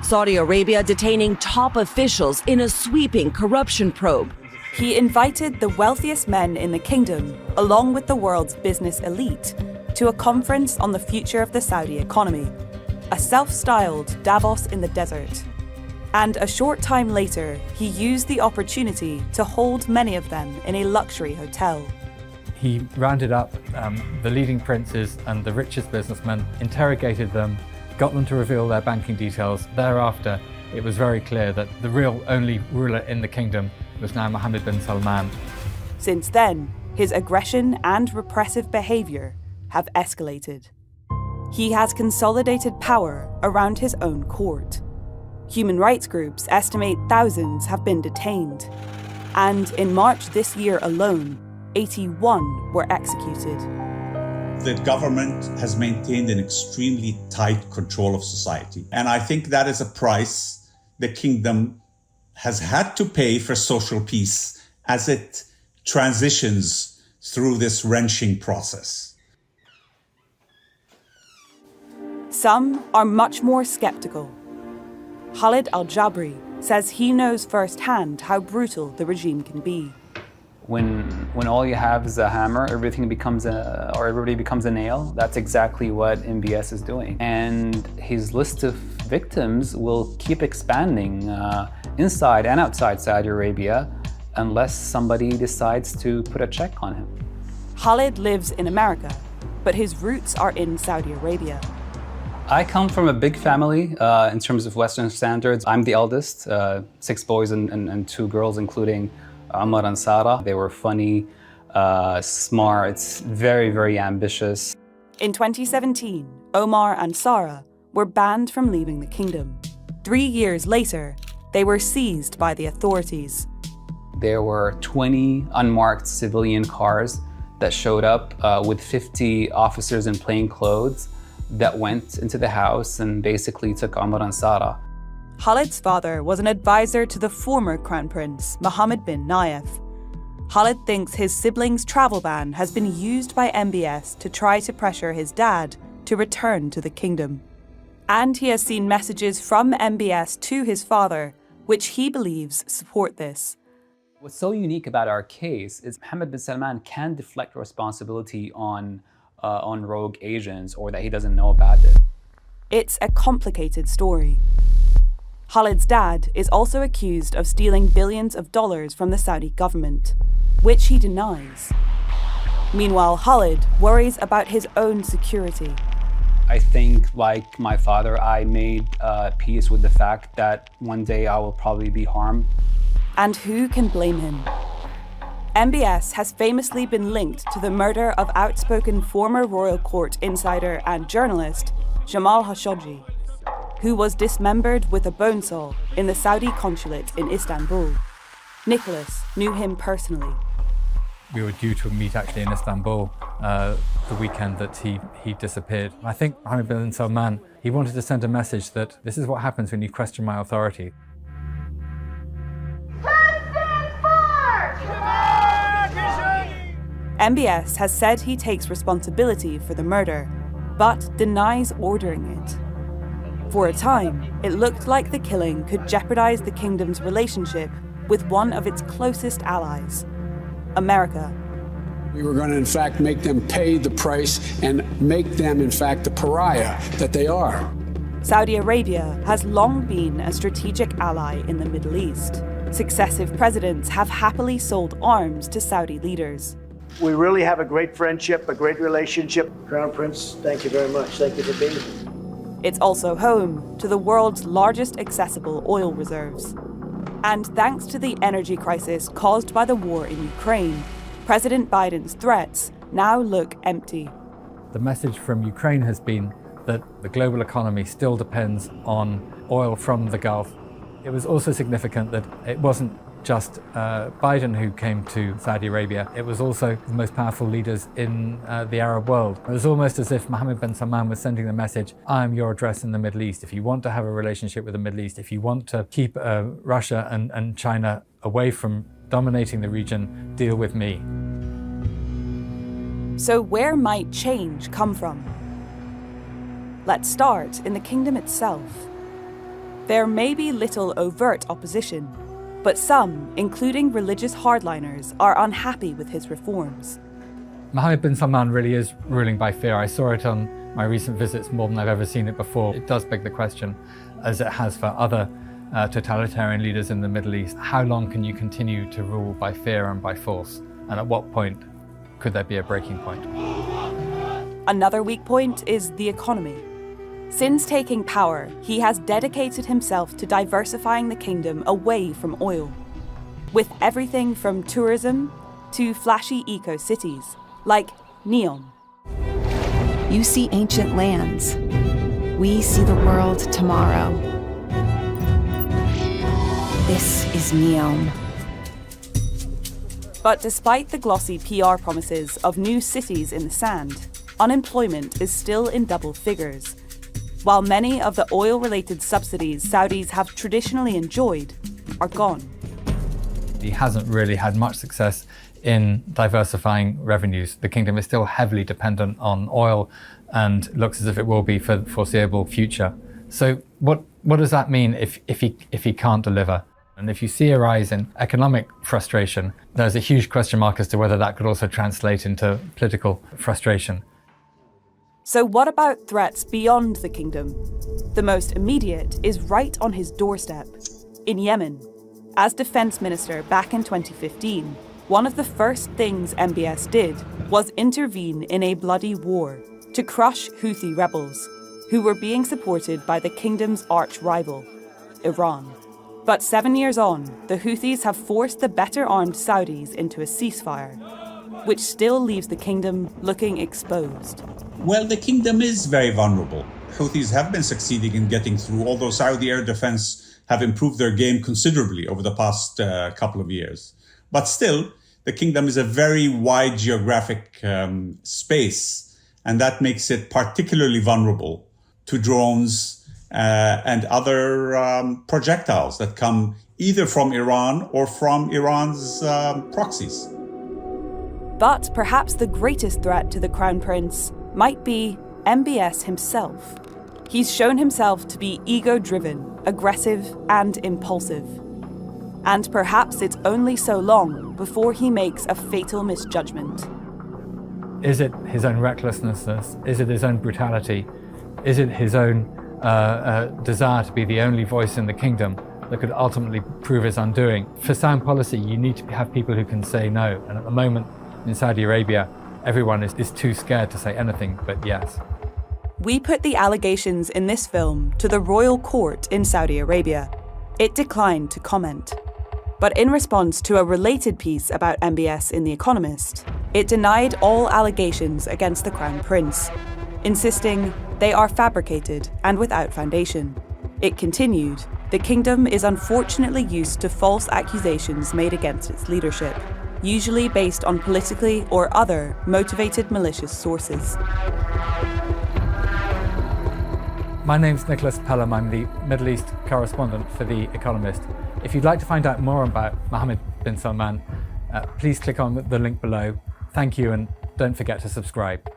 Saudi Arabia detaining top officials in a sweeping corruption probe. He invited the wealthiest men in the kingdom, along with the world's business elite, to a conference on the future of the Saudi economy, a self-styled Davos in the desert. And a short time later, he used the opportunity to hold many of them in a luxury hotel. He rounded up the leading princes and the richest businessmen, interrogated them, got them to reveal their banking details. Thereafter, it was very clear that the real only ruler in the kingdom was now Mohammed bin Salman. Since then, his aggression and repressive behavior have escalated. He has consolidated power around his own court. Human rights groups estimate thousands have been detained. And in March this year alone, 81 were executed. The government has maintained an extremely tight control of society. And I think that is a price the kingdom has had to pay for social peace as it transitions through this wrenching process. Some are much more skeptical. Khalid Al-Jabri says he knows firsthand how brutal the regime can be. When all you have is a hammer, everybody becomes a nail. That's exactly what MBS is doing. And his list of victims will keep expanding inside and outside Saudi Arabia unless somebody decides to put a check on him. Khalid lives in America, but his roots are in Saudi Arabia. I come from a big family in terms of Western standards. I'm the eldest, 6 boys and 2 girls, including Omar and Sarah. They were funny, smart, very, very ambitious. In 2017, Omar and Sarah were banned from leaving the kingdom. 3 years later, they were seized by the authorities. There were 20 unmarked civilian cars that showed up with 50 officers in plain clothes that went into the house and basically took Omar and Sarah. Khalid's father was an advisor to the former Crown Prince, Mohammed bin Nayef. Khalid thinks his siblings' travel ban has been used by MBS to try to pressure his dad to return to the kingdom. And he has seen messages from MBS to his father, which he believes support this. What's so unique about our case is Mohammed bin Salman can deflect responsibility on rogue agents or that he doesn't know about it. It's a complicated story. Khalid's dad is also accused of stealing billions of dollars from the Saudi government, which he denies. Meanwhile, Khalid worries about his own security. I think, like my father, I made peace with the fact that one day I will probably be harmed. And who can blame him? MBS has famously been linked to the murder of outspoken former royal court insider and journalist Jamal Khashoggi, who was dismembered with a bone saw in the Saudi consulate in Istanbul. Nicholas knew him personally. We were due to meet actually in Istanbul the weekend that he disappeared. I think Mohammed bin Salman, he wanted to send a message that this is what happens when you question my authority. MBS has said he takes responsibility for the murder, but denies ordering it. For a time, it looked like the killing could jeopardize the kingdom's relationship with one of its closest allies, America. We were going to, in fact, make them pay the price and make them, in fact, the pariah that they are. Saudi Arabia has long been a strategic ally in the Middle East. Successive presidents have happily sold arms to Saudi leaders. We really have a great friendship, a great relationship. Crown Prince, thank you very much. Thank you for being here. It's also home to the world's largest accessible oil reserves. And thanks to the energy crisis caused by the war in Ukraine, President Biden's threats now look empty. The message from Ukraine has been that the global economy still depends on oil from the Gulf. It was also significant that it wasn't just Biden who came to Saudi Arabia. It was also the most powerful leaders in the Arab world. It was almost as if Mohammed bin Salman was sending the message, I am your address in the Middle East. If you want to have a relationship with the Middle East, if you want to keep Russia and China away from dominating the region, deal with me. So where might change come from? Let's start in the kingdom itself. There may be little overt opposition, but some, including religious hardliners, are unhappy with his reforms. Mohammed bin Salman really is ruling by fear. I saw it on my recent visits more than I've ever seen it before. It does beg the question, as it has for other totalitarian leaders in the Middle East, how long can you continue to rule by fear and by force? And at what point could there be a breaking point? Another weak point is the economy. Since taking power, he has dedicated himself to diversifying the kingdom away from oil, with everything from tourism to flashy eco-cities, like Neom. You see ancient lands. We see the world tomorrow. This is Neom. But despite the glossy PR promises of new cities in the sand, unemployment is still in double figures, while many of the oil-related subsidies Saudis have traditionally enjoyed are gone. He hasn't really had much success in diversifying revenues. The kingdom is still heavily dependent on oil and looks as if it will be for the foreseeable future. So what does that mean if he can't deliver? And if you see a rise in economic frustration, there's a huge question mark as to whether that could also translate into political frustration. So what about threats beyond the kingdom? The most immediate is right on his doorstep, in Yemen. As defense minister back in 2015, one of the first things MBS did was intervene in a bloody war to crush Houthi rebels, who were being supported by the kingdom's arch-rival, Iran. But 7 years on, the Houthis have forced the better-armed Saudis into a ceasefire, which still leaves the kingdom looking exposed. Well, the kingdom is very vulnerable. Houthis have been succeeding in getting through, although Saudi air defense have improved their game considerably over the past couple of years. But still, the kingdom is a very wide geographic space, and that makes it particularly vulnerable to drones and other projectiles that come either from Iran or from Iran's proxies. But perhaps the greatest threat to the Crown Prince might be MBS himself. He's shown himself to be ego-driven, aggressive, and impulsive. And perhaps it's only so long before he makes a fatal misjudgment. Is it his own recklessness? Is it his own brutality? Is it his own desire to be the only voice in the kingdom that could ultimately prove his undoing? For sound policy, you need to have people who can say no. And at the moment, in Saudi Arabia, everyone is too scared to say anything but yes. We put the allegations in this film to the royal court in Saudi Arabia. It declined to comment. But in response to a related piece about MBS in The Economist, it denied all allegations against the Crown Prince, insisting they are fabricated and without foundation. It continued, the kingdom is unfortunately used to false accusations made against its leadership, usually based on politically or other motivated malicious sources. My name's Nicholas Pelham. I'm the Middle East correspondent for The Economist. If you'd like to find out more about Mohammed bin Salman, please click on the link below. Thank you, and don't forget to subscribe.